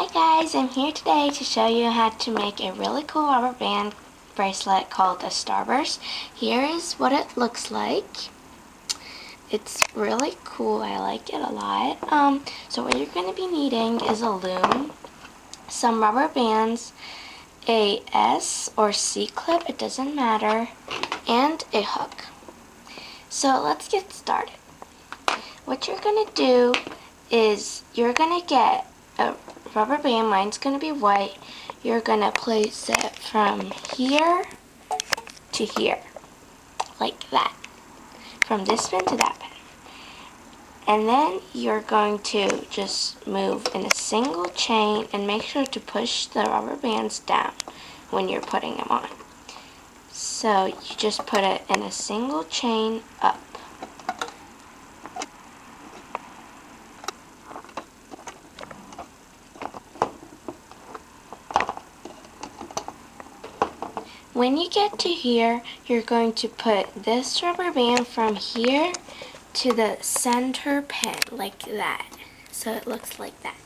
Hi guys, I'm here today to show you how to make a really cool rubber band bracelet called a Starburst. Here is what it looks like. It's really cool, I like it a lot. So what you're going to be needing is a loom, some rubber bands, a S or C clip, it doesn't matter, and a hook. So let's get started. What you're going to do is you're going to get a rubber band, mine's going to be white. You're going to place it from here to here, like that, from this pin to that pin. And then you're going to just move in a single chain and make sure to push the rubber bands down when you're putting them on. So you just put it in a single chain up. When you get to here, you're going to put this rubber band from here to the center pin, like that. So it looks like that.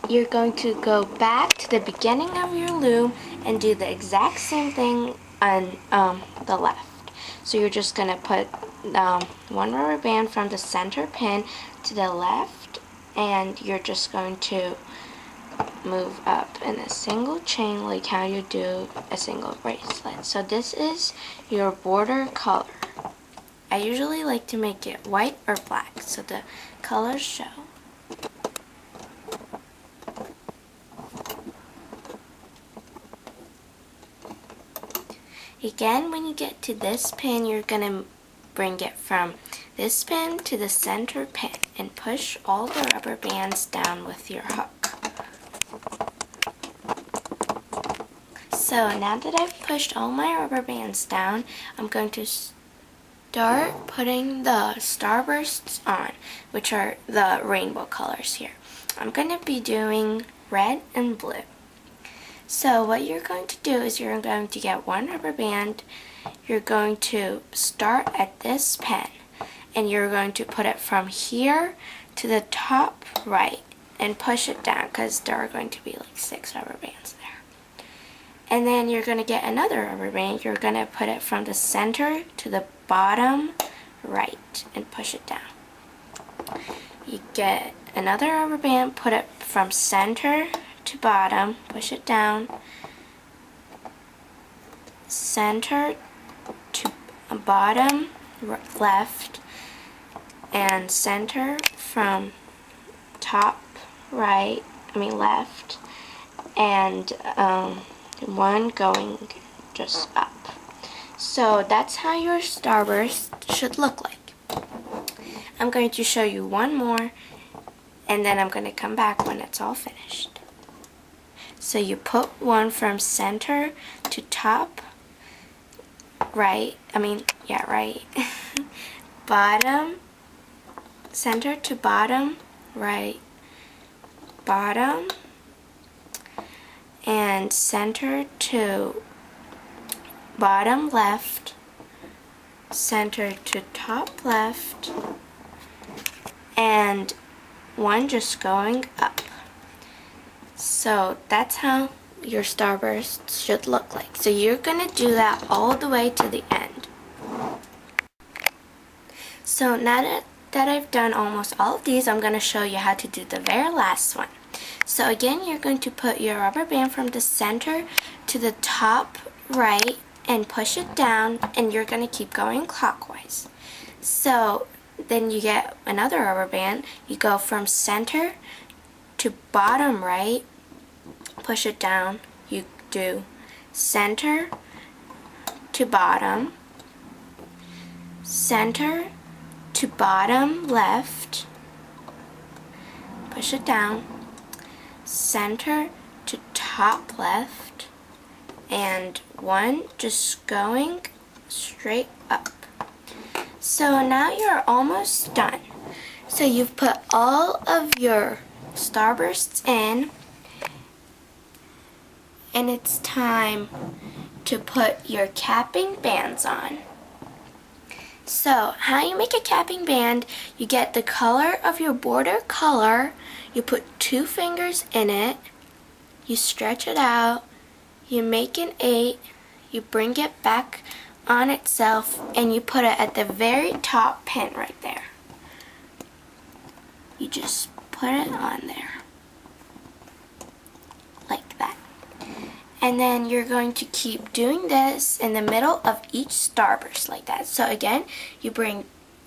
You're going to go back to the beginning of your loom and do the exact same thing on the left. So you're just going to put one rubber band from the center pin to the left, and you're just going to move up in a single chain like how you do a single bracelet. So this is your border color. I usually like to make it white or black so the colors show. Again, when you get to this pin, you're going to bring it from this pin to the center pin and push all the rubber bands down with your hook. So now that I've pushed all my rubber bands down, I'm going to start putting the Starbursts on, which are the rainbow colors here. I'm going to be doing red and blue. So what you're going to do is you're going to get one rubber band, you're going to start at this pin, and you're going to put it from here to the top right and push it down because there are going to be like 6 rubber bands there. And then you're going to get another rubber band, you're going to put it from the center to the bottom right and push it down. You get another rubber band, put it from center to bottom, push it down, center to bottom left, and center from top right, left, and one going just up. So that's how your Starburst should look like. I'm going to show you one more, and then I'm going to come back when it's all finished. So you put one from center to top right, right, bottom, center to bottom right, bottom, and center to bottom left, center to top left, and one just going up. So that's how your Starburst should look like. So you're going to do that all the way to the end. So now that I've done almost all of these, I'm going to show you how to do the very last one. So again, you're going to put your rubber band from the center to the top right and push it down, and you're going to keep going clockwise. So then you get another rubber band, you go from center to bottom right, push it down, you do center to bottom, center to bottom left, push it down, center to top left, and one just going straight up. So now you're almost done. So you've put all of your Starbursts in, and it's time to put your capping bands on. So how you make a capping band, you get the color of your border color, you put 2 fingers in it, you stretch it out, you make an 8, you bring it back on itself, and you put it at the very top pin right there. You just put it on there, like that. And then you're going to keep doing this in the middle of each starburst, like that. So again, you bring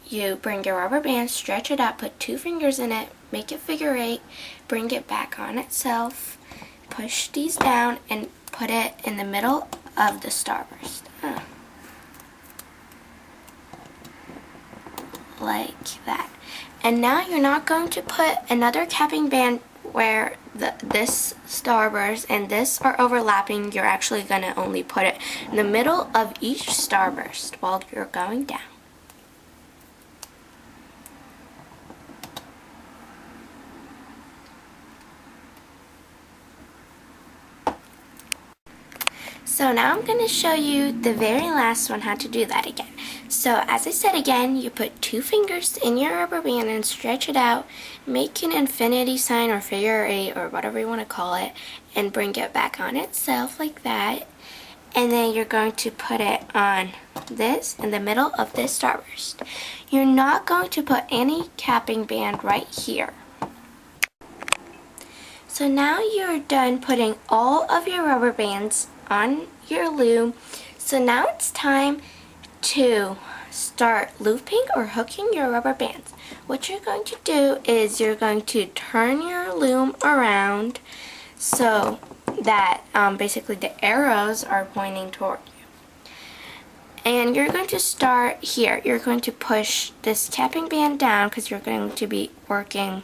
your rubber band, stretch it out, put 2 fingers in it, make it figure 8, bring it back on itself, push these down, and put it in the middle of the starburst. Like that. And now you're not going to put another capping band where this starburst and this are overlapping. You're actually going to only put it in the middle of each starburst while you're going down. So now I'm going to show you the very last one, how to do that again. So as I said again, you put 2 fingers in your rubber band and stretch it out, make an infinity sign or figure 8 or whatever you want to call it, and bring it back on itself like that. And then you're going to put it on this in the middle of this starburst. You're not going to put any capping band right here. So now you're done putting all of your rubber bands on your loom. So now it's time to start looping or hooking your rubber bands. What you're going to do is you're going to turn your loom around so that basically the arrows are pointing toward you. And you're going to start here. You're going to push this capping band down because you're going to be working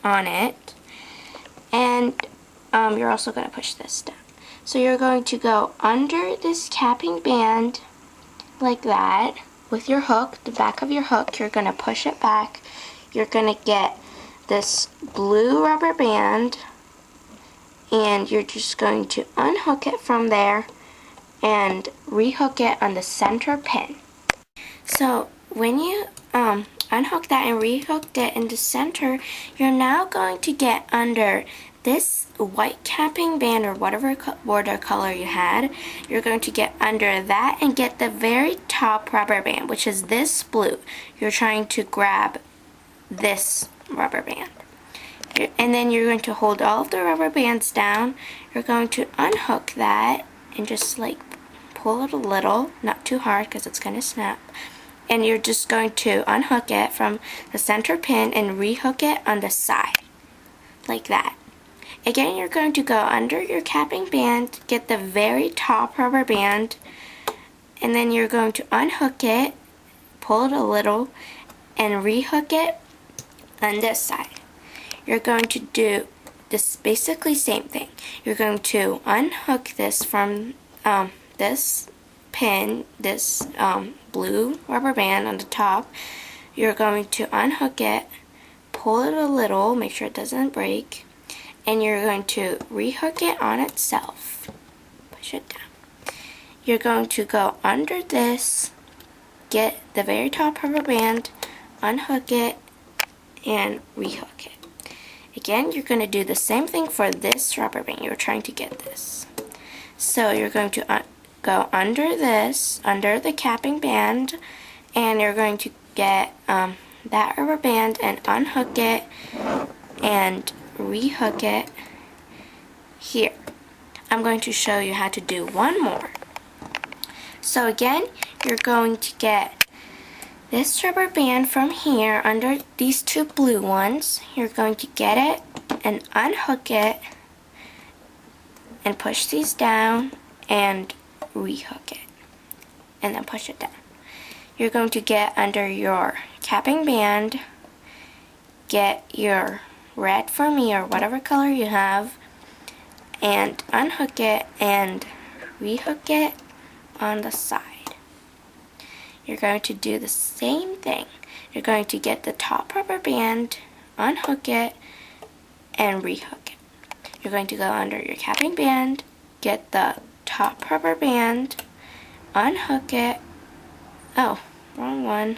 on it. And you're also going to push this down. So you're going to go under this capping band like that with your hook, the back of your hook. You're going to push it back. You're going to get this blue rubber band and you're just going to unhook it from there and rehook it on the center pin. So when you unhook that and rehooked it in the center, you're now going to get under this white capping band or whatever border color you had. You're going to get under that and get the very top rubber band, which is this blue. You're trying to grab this rubber band. And then you're going to hold all of the rubber bands down. You're going to unhook that and just like pull it a little, not too hard because it's going to snap. And you're just going to unhook it from the center pin and rehook it on the side, like that. Again, you're going to go under your capping band, get the very top rubber band, and then you're going to unhook it, pull it a little, and rehook it on this side. You're going to do this basically same thing. You're going to unhook this from this pin, this blue rubber band on the top. You're going to unhook it, pull it a little, make sure it doesn't break, and you're going to rehook it on itself. Push it down. You're going to go under this, get the very top rubber band, unhook it, and rehook it. Again, you're going to do the same thing for this rubber band. You're trying to get this. So you're going to go under this, under the capping band, and you're going to get that rubber band and unhook it and rehook it here. I'm going to show you how to do one more. So again, you're going to get this rubber band from here under these 2 blue ones. You're going to get it and unhook it and push these down and rehook it and then push it down. You're going to get under your capping band, get your red for me or whatever color you have, and unhook it and rehook it on the side. You're going to do the same thing. You're going to get the top rubber band, unhook it, and rehook it. You're going to go under your capping band, get the top rubber band, unhook it. Oh, wrong one.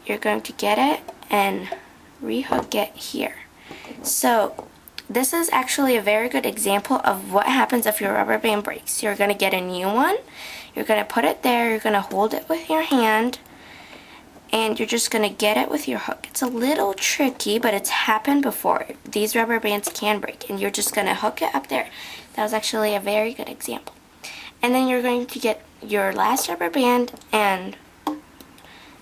You're going to get it and rehook it here. So this is actually a very good example of what happens if your rubber band breaks. You're going to get a new one, you're going to put it there, you're going to hold it with your hand, and you're just going to get it with your hook. It's a little tricky, but it's happened before. These rubber bands can break, and you're just going to hook it up there. That was actually a very good example. And then you're going to get your last rubber band and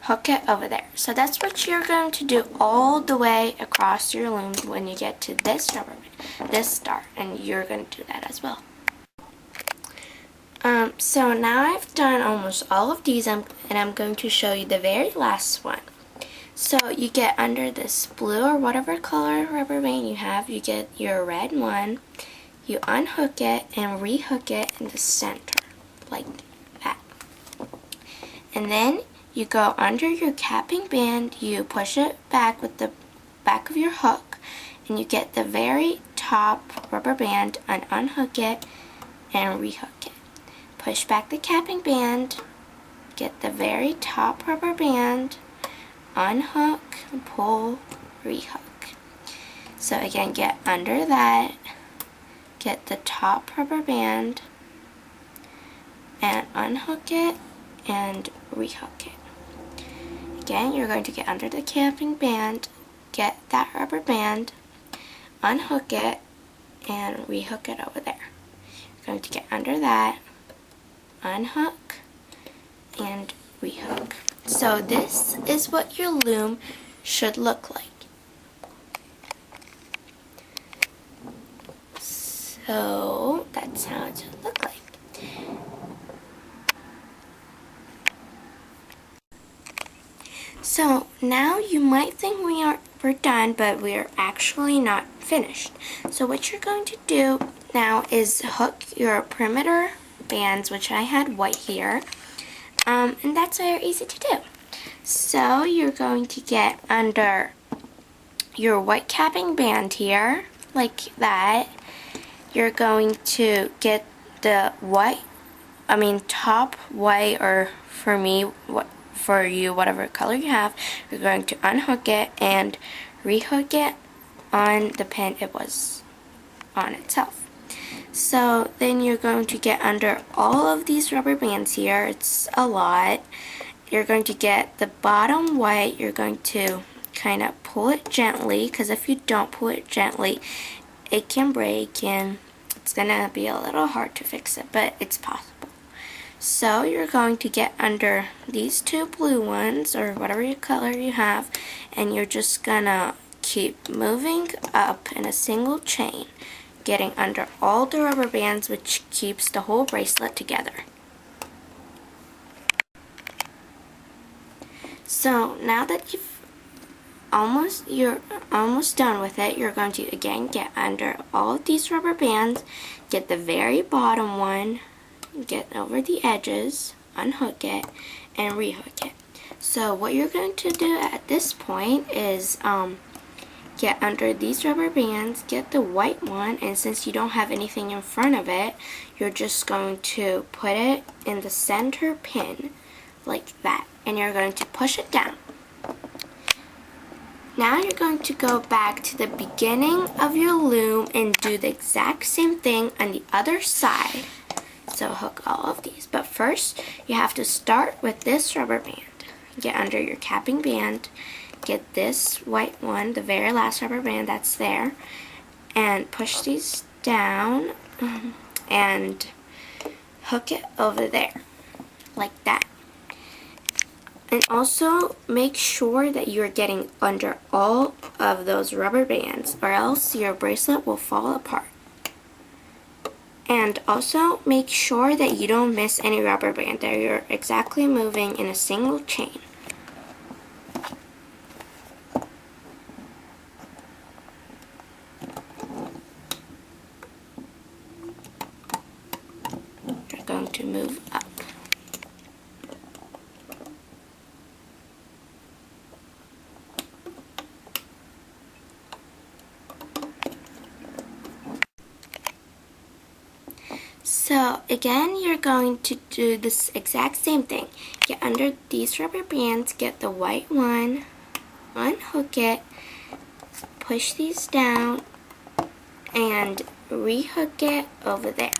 hook it over there. So that's what you're going to do all the way across your loom when you get to this rubber band, this star, and you're going to do that as well. So now I've done almost all of these, and I'm going to show you the very last one. So you get under this blue or whatever color rubber band you have, you get your red one, you unhook it and rehook it in the center, like that. And then you go under your capping band, you push it back with the back of your hook, and you get the very top rubber band and unhook it and rehook it. Push back the capping band, get the very top rubber band, unhook, pull, rehook. So again, get under that, get the top rubber band, and unhook it and rehook it. Again, you're going to get under the capping band, get that rubber band, unhook it, and rehook it over there. You're going to get under that, unhook, and rehook. So this is what your loom should look like. So that's how it should look like. So now you might think we're done, but we're actually not finished. So what you're going to do now is hook your perimeter bands, which I had white here, and that's very easy to do. So you're going to get under your white capping band here, like that. You're going to get the top white, or for me, for you, whatever color you have. You're going to unhook it and rehook it on the pin it was on itself. So then you're going to get under all of these rubber bands here. It's a lot. You're going to get the bottom white. You're going to kind of pull it gently, because if you don't pull it gently, it can break and it's going to be a little hard to fix it, but it's possible. So you're going to get under these two blue ones, or whatever color you have, and you're just going to keep moving up in a single chain, getting under all the rubber bands, which keeps the whole bracelet together. So now that you're almost done with it, you're going to again get under all of these rubber bands, get the very bottom one, get over the edges, unhook it, and rehook it. So what you're going to do at this point is get under these rubber bands, get the white one, and since you don't have anything in front of it, you're just going to put it in the center pin like that, and you're going to push it down. Now you're going to go back to the beginning of your loom and do the exact same thing on the other side. So hook all of these, but first you have to start with this rubber band. Get under your capping band, get this white one, the very last rubber band that's there, and push these down and hook it over there like that. And also make sure that you're getting under all of those rubber bands, or else your bracelet will fall apart. And also make sure that you don't miss any rubber band, that you're exactly moving in a single chain. You're going to move up. So again, you're going to do this exact same thing. Get under these rubber bands, get the white one, unhook it, push these down and rehook it over there.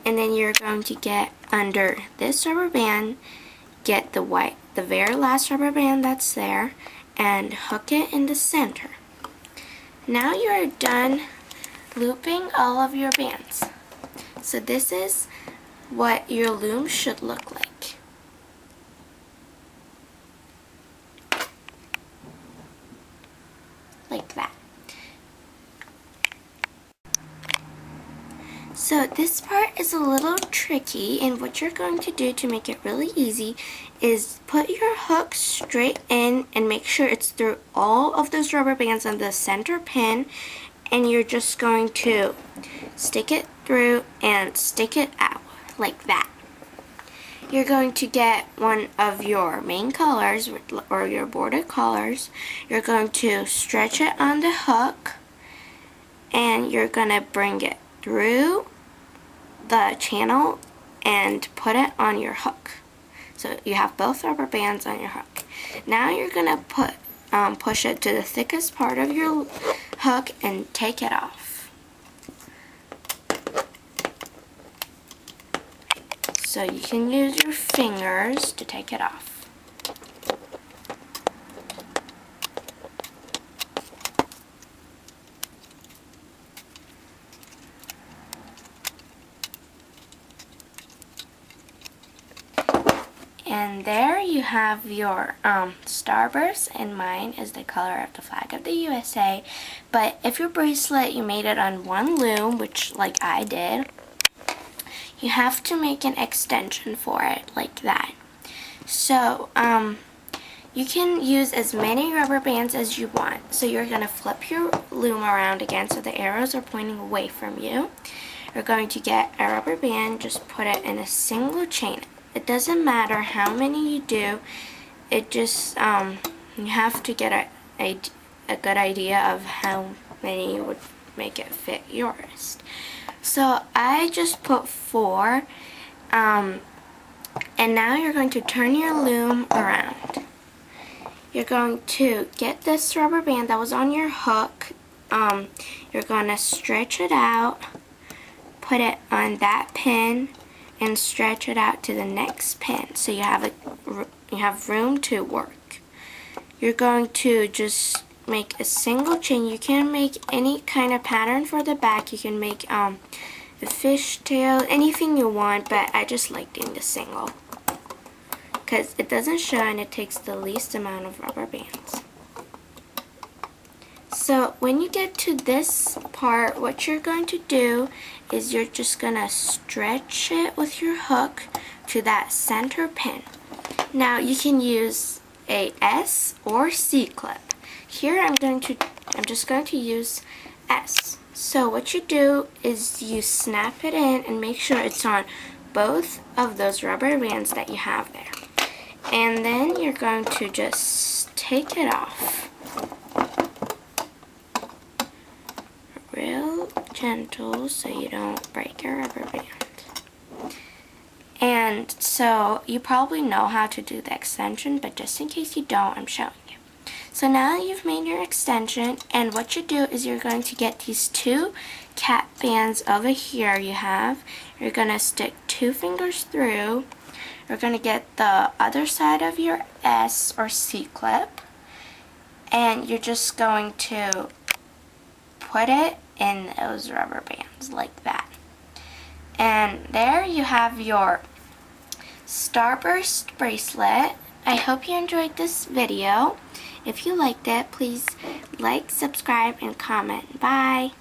And then you're going to get under this rubber band, get the very last rubber band that's there, and hook it in the center. Now you're done looping all of your bands. So this is what your loom should look like. Like that. So this part is a little tricky, and what you're going to do to make it really easy is put your hook straight in and make sure it's through all of those rubber bands on the center pin, and you're just going to stick it through and stick it out like that. You're going to get one of your main colors or your border colors. You're going to stretch it on the hook, and you're going to bring it through the channel and put it on your hook. So you have both rubber bands on your hook. Now you're going to push it to the thickest part of your hook and take it off. So you can use your fingers to take it off. And there you have your Starburst, and mine is the color of the flag of the USA. But if your bracelet, you made it on one loom, which like I did, you have to make an extension for it like that. So you can use as many rubber bands as you want. So you're going to flip your loom around again so the arrows are pointing away from you. You're going to get a rubber band, just put it in a single chain. It doesn't matter how many you do, it just, you have to get a good idea of how many would make it fit your wrist. So I just put 4, and now you're going to turn your loom around. You're going to get this rubber band that was on your hook, you're going to stretch it out, put it on that pin, and stretch it out to the next pin so you have room to work. You're going to just make a single chain. You can make any kind of pattern for the back. You can make a fishtail, anything you want, but I just like doing the single because it doesn't show and it takes the least amount of rubber bands. So when you get to this part, what you're going to do is you're just going to stretch it with your hook to that center pin. Now you can use a S or C clip. Here I'm just going to use S. So what you do is you snap it in and make sure it's on both of those rubber bands that you have there. And then you're going to just take it off. Real gentle so you don't break your rubber band. And so you probably know how to do the extension, but just in case you don't, I'm showing you. So now you've made your extension, and what you do is you're going to get these 2 cap bands over here you have. You're going to stick 2 fingers through. You're going to get the other side of your S or C clip, and you're just going to put it in those rubber bands like that. And there you have your Starburst bracelet. I hope you enjoyed this video. If you liked it, please like, subscribe, and comment. Bye!